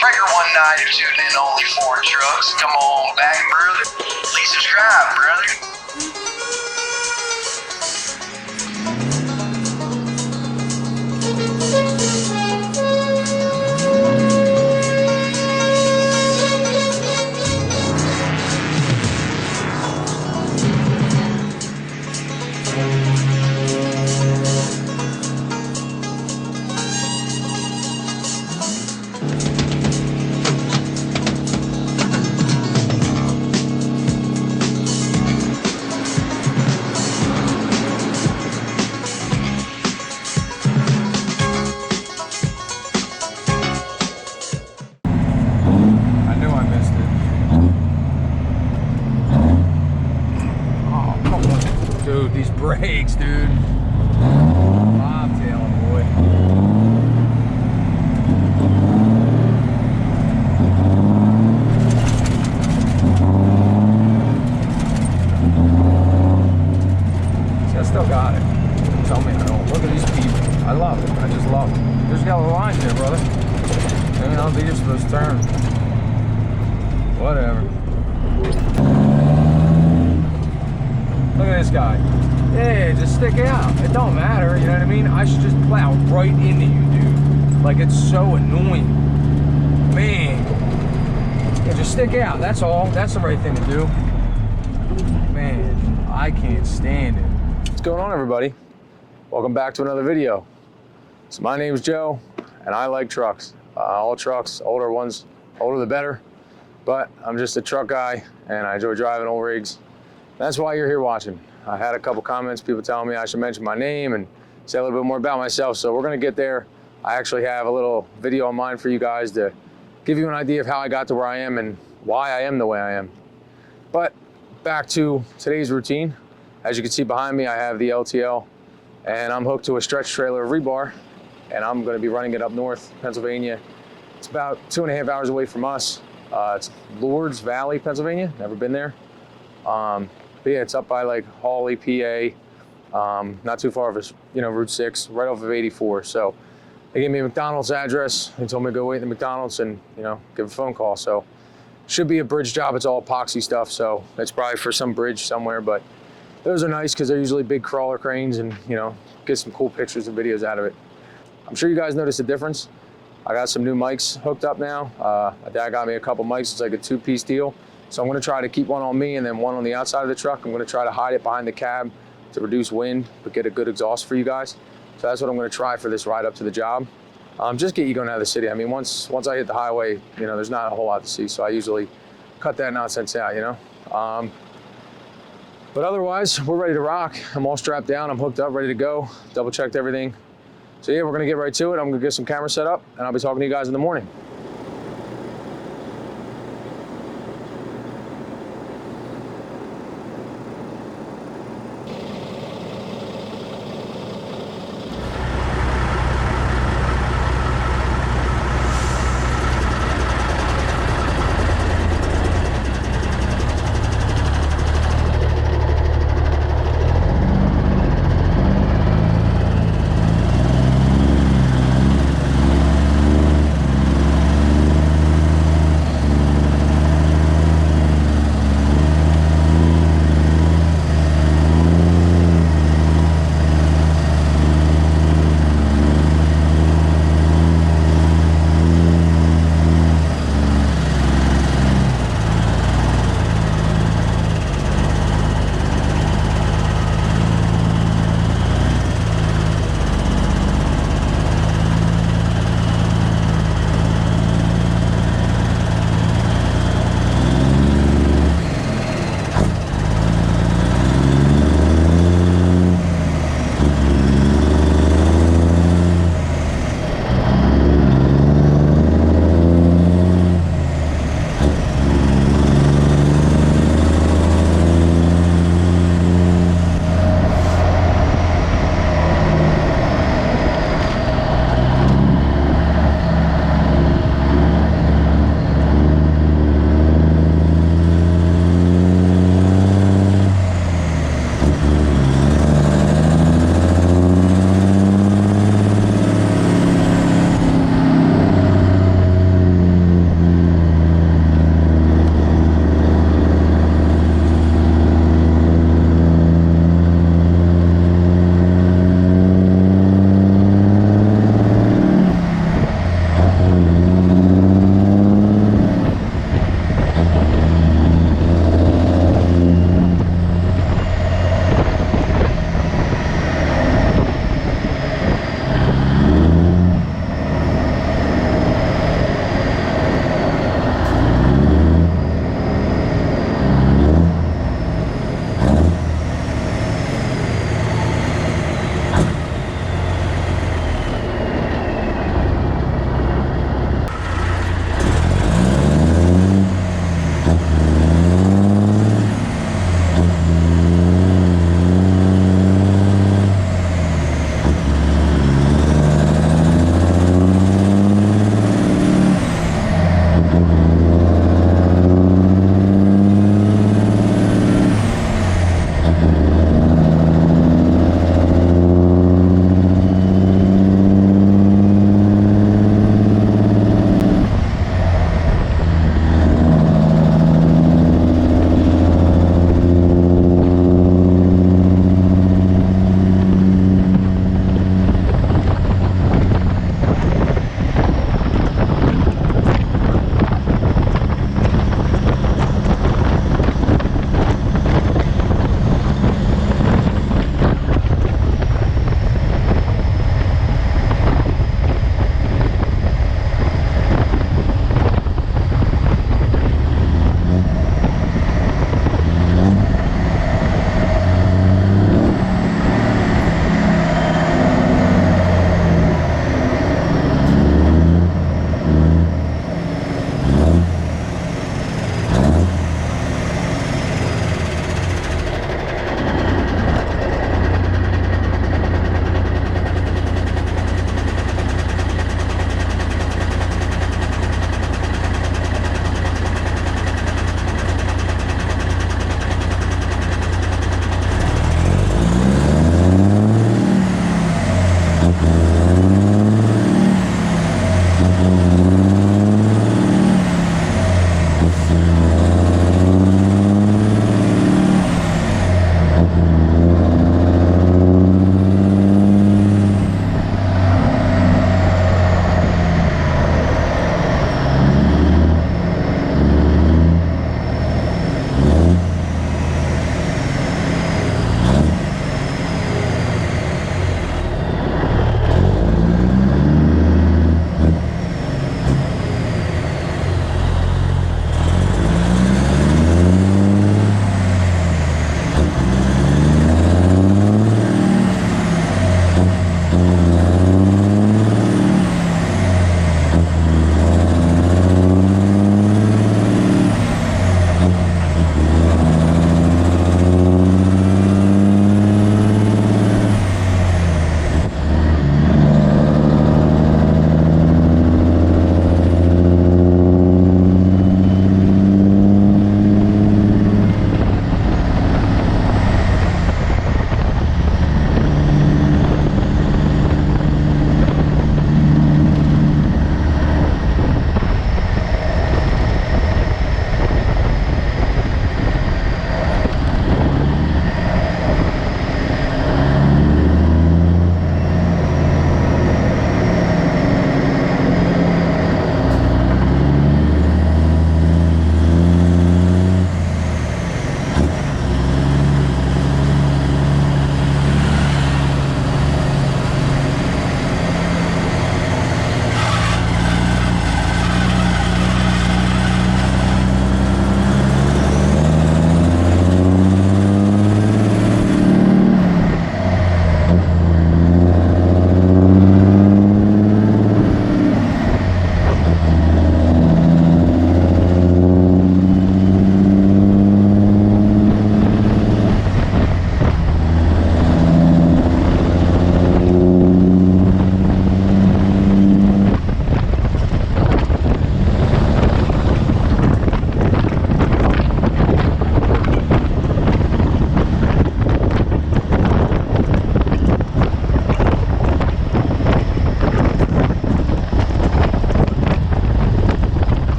Breaker 19, you're tuning in only for trucks. Come on back, brother. Please subscribe, brother. Dude, these brakes, dude. Bobtailing, boy. See, I still got it. Tell me I don't. Look at these people. I love it. I just love it. There's yellow lines there, brother. I don't think you're supposed to turn. Whatever. Look at this guy. Yeah, just stick out. It don't matter, you know what I mean? I should just plow right into you, dude. Like, it's so annoying. Man. Yeah, just stick out, that's all. That's the right thing to do. Man, I can't stand it. What's going on, everybody? Welcome back to another video. So my name's Joe, and I like trucks. All trucks, older ones, older the better. But I'm just a truck guy, and I enjoy driving old rigs. That's why you're here watching. I had a couple comments, people telling me I should mention my name and say a little bit more about myself, so we're gonna get there. I actually have a little video in mind for you guys to give you an idea of how I got to where I am and why I am the way I am. But back to today's routine. As you can see behind me, I have the LTL, and I'm hooked to a stretch trailer rebar, and I'm gonna be running it up north, Pennsylvania. It's about 2.5 hours away from us. It's Lourdes Valley, Pennsylvania, never been there. But yeah, it's up by like Hawley, PA, not too far of Route 6, right off of 84. So they gave me a McDonald's address. They told me to go wait in the McDonald's and, give a phone call. So should be a bridge job. It's all epoxy stuff. So it's probably for some bridge somewhere, but those are nice because they're usually big crawler cranes and, get some cool pictures and videos out of it. I'm sure you guys noticed a difference. I got some new mics hooked up now. My dad got me a couple mics. It's like a 2-piece deal. So I'm gonna try to keep one on me and then one on the outside of the truck. I'm gonna try to hide it behind the cab to reduce wind, but get a good exhaust for you guys. So that's what I'm gonna try for this ride up to the job. Just get you going out of the city. I mean, once I hit the highway, there's not a whole lot to see. So I usually cut that nonsense out, But otherwise, we're ready to rock. I'm all strapped down, I'm hooked up, ready to go. Double checked everything. So yeah, we're gonna get right to it. I'm gonna get some cameras set up and I'll be talking to you guys in the morning.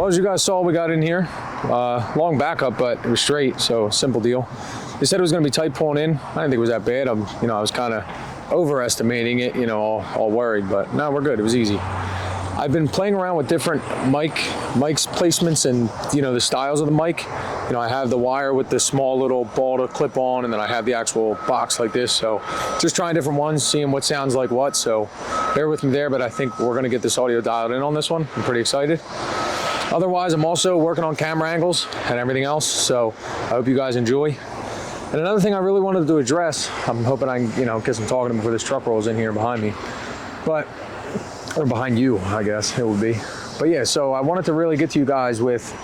Well, as you guys saw, we got in here. Long backup, but it was straight, so simple deal. They said it was going to be tight pulling in. I didn't think it was that bad. I was kind of overestimating it, all worried, but no, we're good. It was easy. I've been playing around with different mic's placements and, the styles of the mic. I have the wire with the small little ball to clip on, and then I have the actual box like this. So just trying different ones, seeing what sounds like what. So bear with me there, but I think we're going to get this audio dialed in on this one. I'm pretty excited. Otherwise, I'm also working on camera angles and everything else. So I hope you guys enjoy. And another thing I really wanted to address, I'm hoping I can, get some talking before this truck rolls in here behind me, or behind you, I guess it would be. But yeah, so I wanted to really get to you guys with,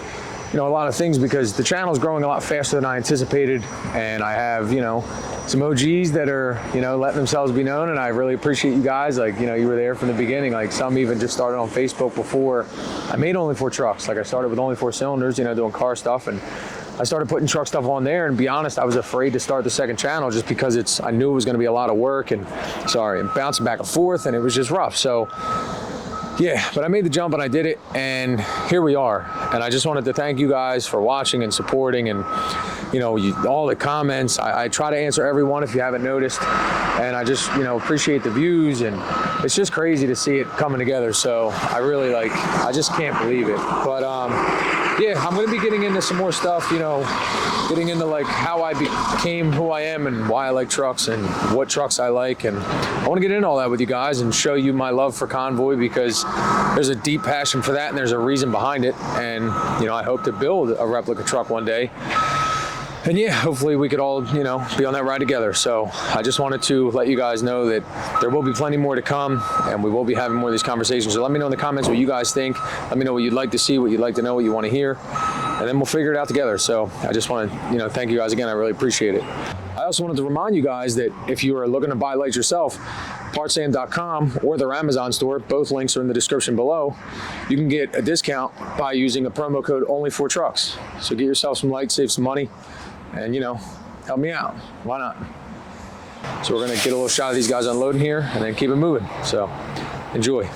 a lot of things, because the channel is growing a lot faster than I anticipated, and I have, some OGs that are, letting themselves be known, and I really appreciate you guys. Like, you were there from the beginning. Like, some even just started on Facebook before I made Only 4 Trucks. Like, I started with Only 4 Cylinders, doing car stuff, and I started putting truck stuff on there. And to be honest, I was afraid to start the second channel just because I knew it was going to be a lot of work, and bouncing back and forth, and it was just rough. So yeah, but I made the jump and I did it, and here we are. And I just wanted to thank you guys for watching and supporting, and all the comments. I try to answer everyone if you haven't noticed, and I just appreciate the views, and it's just crazy to see it coming together. So I really I just can't believe it. But yeah, I'm gonna be getting into some more stuff, getting into how I became who I am and why I like trucks and what trucks I like, and I want to get into all that with you guys and show you my love for Convoy, because there's a deep passion for that and there's a reason behind it. And I hope to build a replica truck one day. And yeah, hopefully we could all, be on that ride together. So I just wanted to let you guys know that there will be plenty more to come, and we will be having more of these conversations. So let me know in the comments what you guys think. Let me know what you'd like to see, what you'd like to know, what you want to hear, and then we'll figure it out together. So I just want to, thank you guys again. I really appreciate it. I also wanted to remind you guys that if you are looking to buy lights yourself, partsam.com or their Amazon store, both links are in the description below. You can get a discount by using a promo code Only4Trucks. So get yourself some lights, save some money, and help me out. Why not? So we're gonna get a little shot of these guys unloading here and then keep it moving. So enjoy.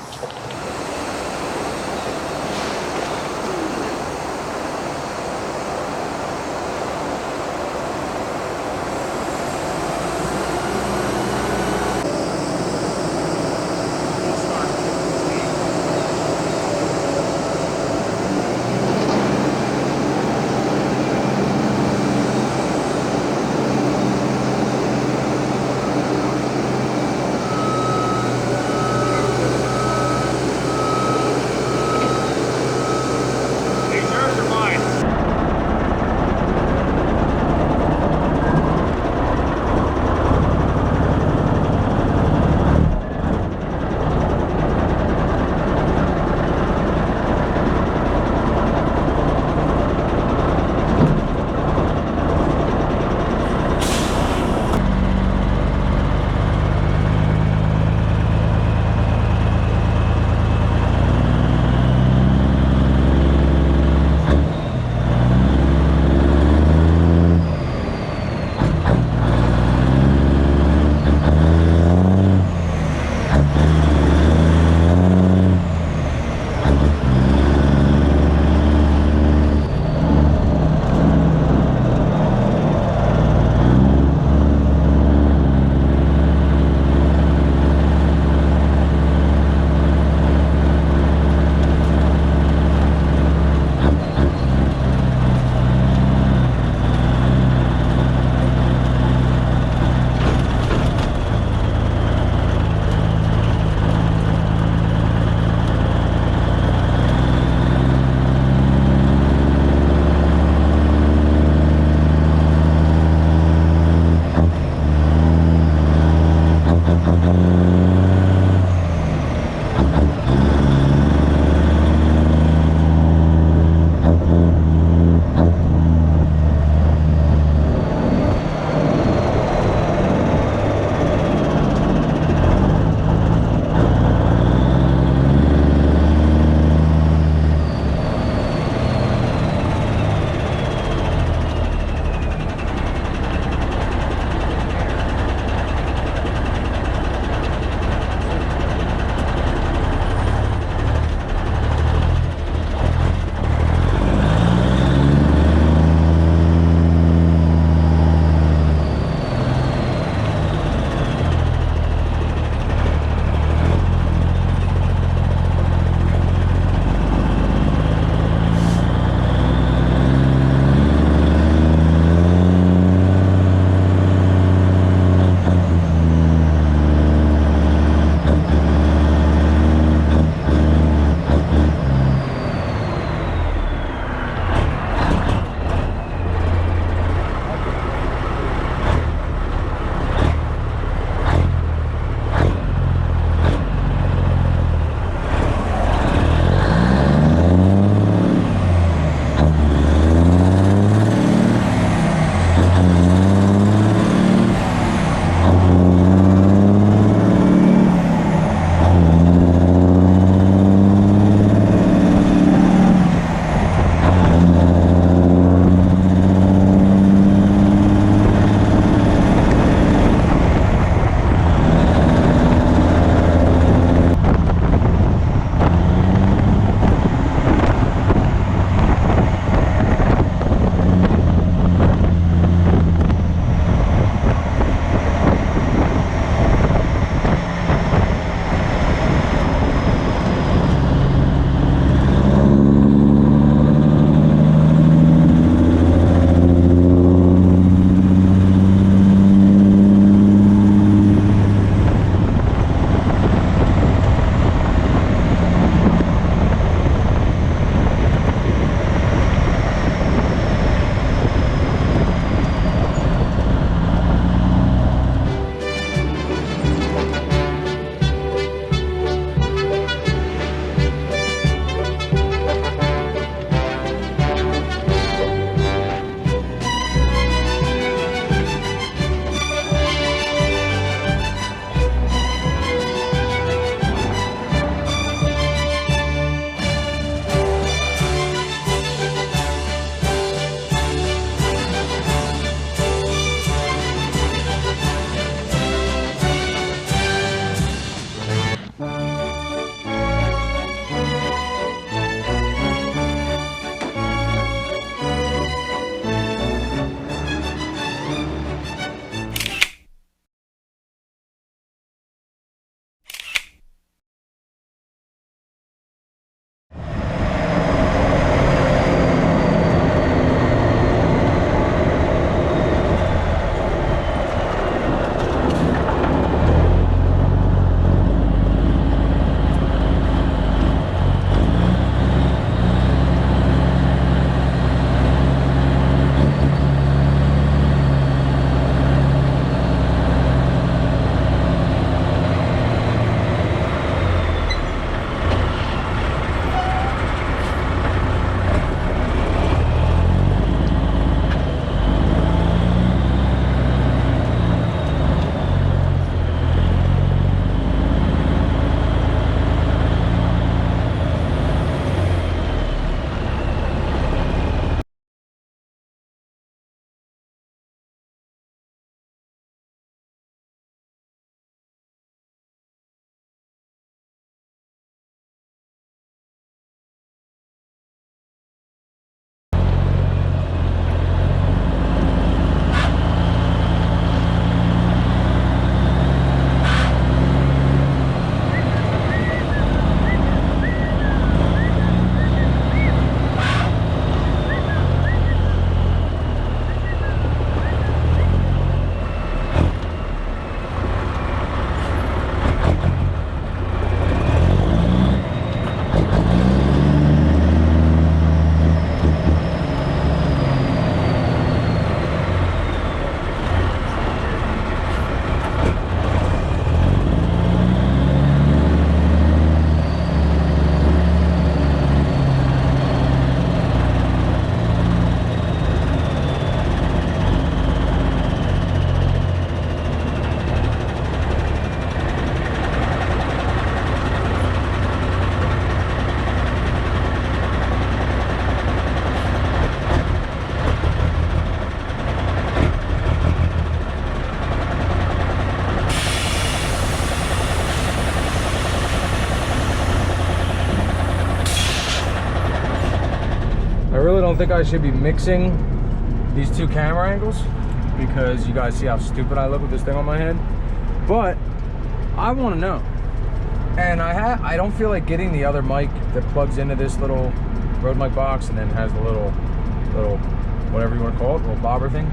don't think I should be mixing these two camera angles because you guys see how stupid I look with this thing on my head. But I want to know. And I don't feel like getting the other mic that plugs into this little Rode mic box and then has the little whatever you want to call it, little bobber thing.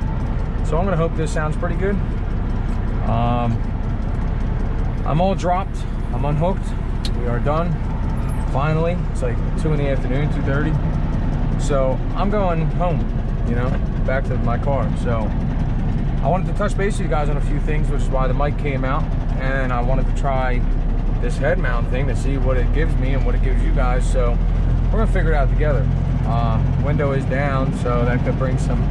So I'm gonna hope this sounds pretty good. I'm all dropped, I'm unhooked, we are done, finally. It's like 2 in the afternoon, 2:30. So I'm going home, you know, back to my car. So I wanted to touch base with you guys on a few things, which is why the mic came out. And I wanted to try this head mount thing to see what it gives me and what it gives you guys. So we're gonna figure it out together. Window is down, so that could bring some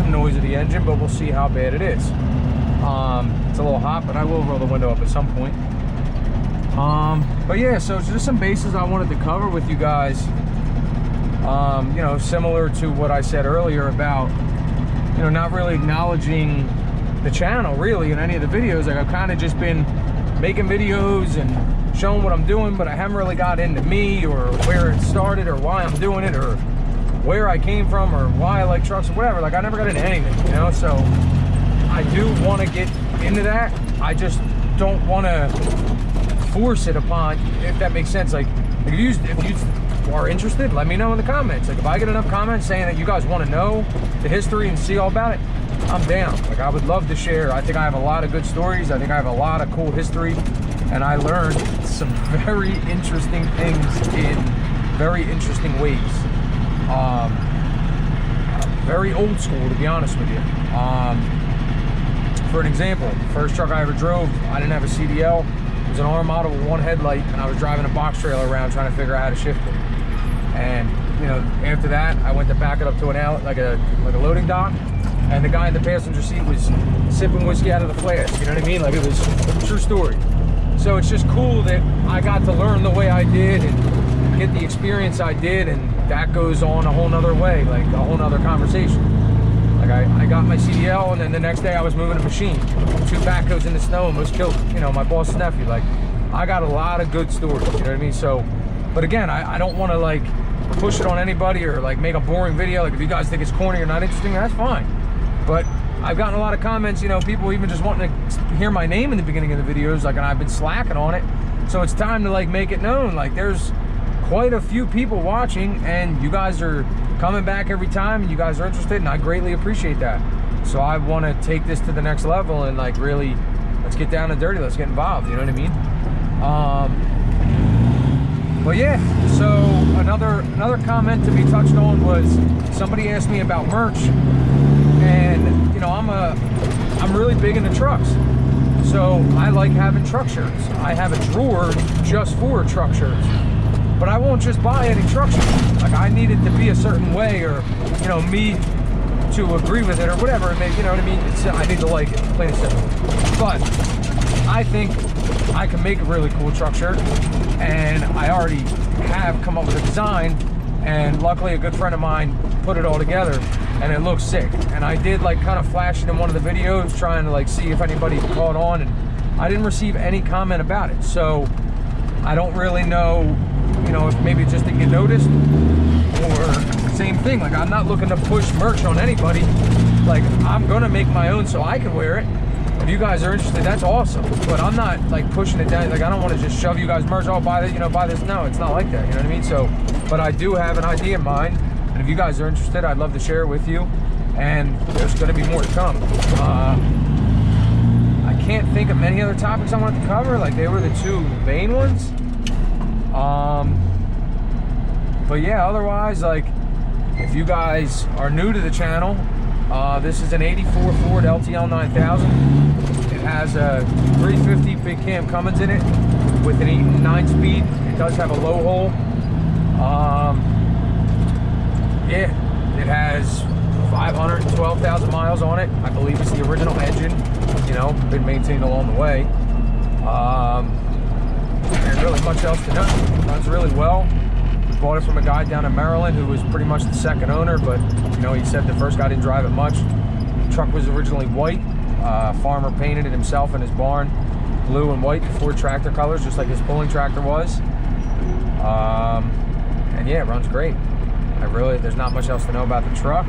noise of the engine, but we'll see how bad it is. It's a little hot, but I will roll the window up at some point. But yeah, so it's just some bases I wanted to cover with you guys. You know, similar to what I said earlier about, you know, not really acknowledging the channel really in any of the videos. Like I've kind of just been making videos and showing what I'm doing, but I haven't really got into me or where it started or why I'm doing it or where I came from or why I like trucks or whatever. Like I never got into anything, you know. So I do want to get into that. I just don't want to force it upon, if that makes sense. Like if you are interested, let me know in the comments. Like if I get enough comments saying that you guys want to know the history and see all about it, I'm down. Like I would love to share. I think I have a lot of good stories. I think I have a lot of cool history, and I learned some very interesting things in very interesting ways. Very old school, to be honest with you. For an example, the first truck I ever drove, I didn't have a CDL. It was an R model with one headlight, and I was driving a box trailer around trying to figure out how to shift it. And you know, after that, I went to back it up to an out like a loading dock, and the guy in the passenger seat was sipping whiskey out of the flask. You know what I mean? Like it was a true story. So it's just cool that I got to learn the way I did and get the experience I did, and that goes on a whole nother way, like a whole nother conversation. Like I got my CDL, and then the next day I was moving a machine. 2 backhoes in the snow and was killed, you know, my boss's nephew. Like I got a lot of good stories, you know what I mean? So, but again, I don't want to like push it on anybody or like make a boring video. Like if you guys think it's corny or not interesting, that's fine. But I've gotten a lot of comments, you know, people even just wanting to hear my name in the beginning of the videos, like, and I've been slacking on it. So it's time to like make it known. Like there's quite a few people watching, and you guys are coming back every time, and you guys are interested, and I greatly appreciate that. So I want to take this to the next level and like really, let's get down and dirty, let's get involved, you know what I mean? But yeah, so another comment to be touched on was somebody asked me about merch, and you know, I'm really big into trucks. So I like having truck shirts. I have a drawer just for truck shirts. But I won't just buy any truck shirts. Like I need it to be a certain way, or you know, me to agree with it or whatever it may, you know what I mean? I need to like it, plain and simple. But I think I can make a really cool truck shirt, and I already have come up with a design, and luckily a good friend of mine put it all together, and it looks sick. And I did like kind of flash it in one of the videos, trying to like see if anybody caught on, and I didn't receive any comment about it. So I don't really know, you know, if maybe it just didn't get noticed, or same thing. Like I'm not looking to push merch on anybody. Like I'm gonna make my own so I can wear it. If you guys are interested, that's awesome. But I'm not like pushing it down. Like I don't want to just shove you guys merch. Oh, buy this, you know, buy this. No, it's not like that. You know what I mean? So, but I do have an idea in mind, and if you guys are interested, I'd love to share it with you. And there's going to be more to come. I can't think of many other topics I wanted to cover. Like they were the two main ones. But yeah, otherwise, like if you guys are new to the channel, this is an 84 Ford LTL 9000. It has a 350 big cam Cummins in it with an 8 and 9 speed. It does have a low hole. Yeah, it has 512,000 miles on it. I believe it's the original engine. You know, been maintained along the way. And really much else to know. It runs really well. We bought it from a guy down in Maryland who was pretty much the second owner, but you know, he said the first guy didn't drive it much. The truck was originally white. Farmer painted it himself in his barn, blue and white, Ford tractor colors, just like his pulling tractor was. And yeah, it runs great. There's not much else to know about the truck.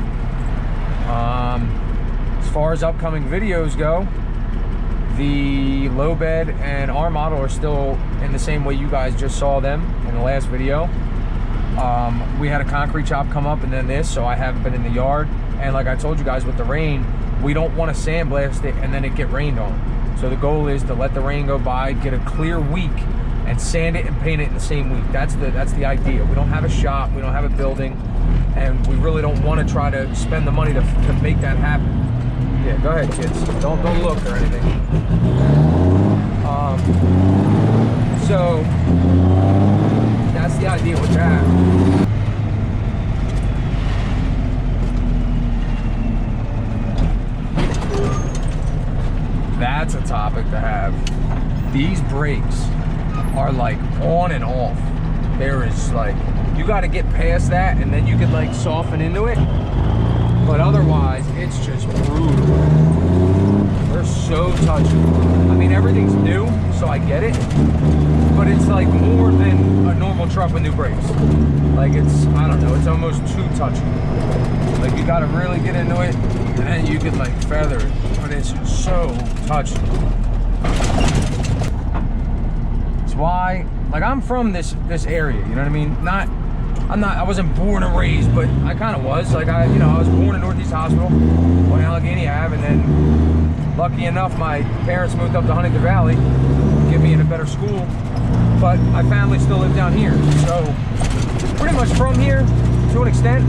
As far as upcoming videos go, the low bed and our model are still in the same way you guys just saw them in the last video. We had a concrete chop come up and then this, so I haven't been in the yard. And like I told you guys, with the rain, we don't want to sandblast it and then it get rained on. So the goal is to let the rain go by, get a clear week, and sand it and paint it in the same week. That's the idea. We don't have a shop, we don't have a building, and we really don't want to try to spend the money to make that happen. Yeah, go ahead, kids. Don't look or anything. So that's the idea with that. That's a topic to have. These brakes are like on and off. There is like, you got to get past that and then you can like soften into it. But otherwise, it's just brutal. They're so touchy. I mean, everything's new, so I get it. But it's like more than a normal truck with new brakes. Like it's, I don't know, it's almost too touchy. Like you gotta really get into it, and then you can like feather it. But it's so touchy. It's why, like I'm from this area, you know what I mean? I wasn't born and raised, but I kind of was. Like I was born in Northeast Hospital on Allegheny Ave, and then lucky enough, my parents moved up to Huntington Valley, get me in a better school. But my family still live down here, so pretty much from here to an extent.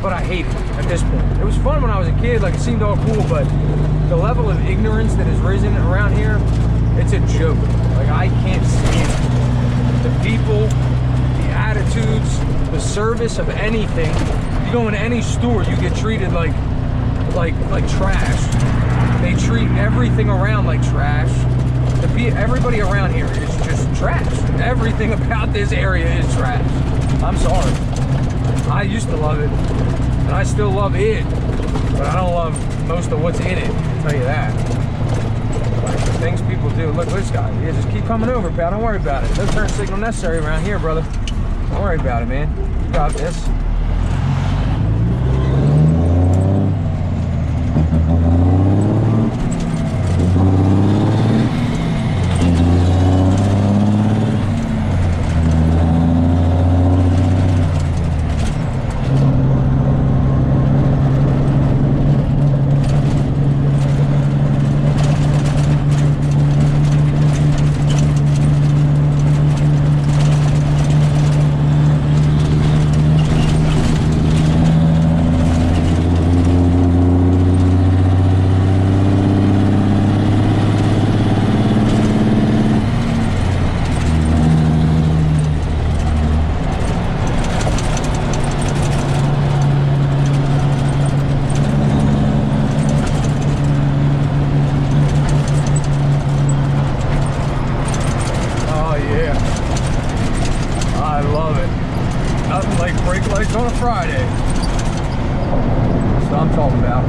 But I hate it at this point. It was fun when I was a kid, like it seemed all cool, but the level of ignorance that has risen around here, it's a joke. Like I can't stand it. The people, attitudes, the service of anything. You go into any store, you get treated like trash. They treat everything around like trash. Everybody around here is just trash. Everything about this area is trash. I'm sorry. I used to love it, and I still love it, but I don't love most of what's in it, I'll tell you that. Like the things people do. Look at this guy. Yeah, just keep coming over, pal. Don't worry about it. No turn signal necessary around here, brother. Don't worry about it, man. You got this. On a Friday. That's what I'm talking about.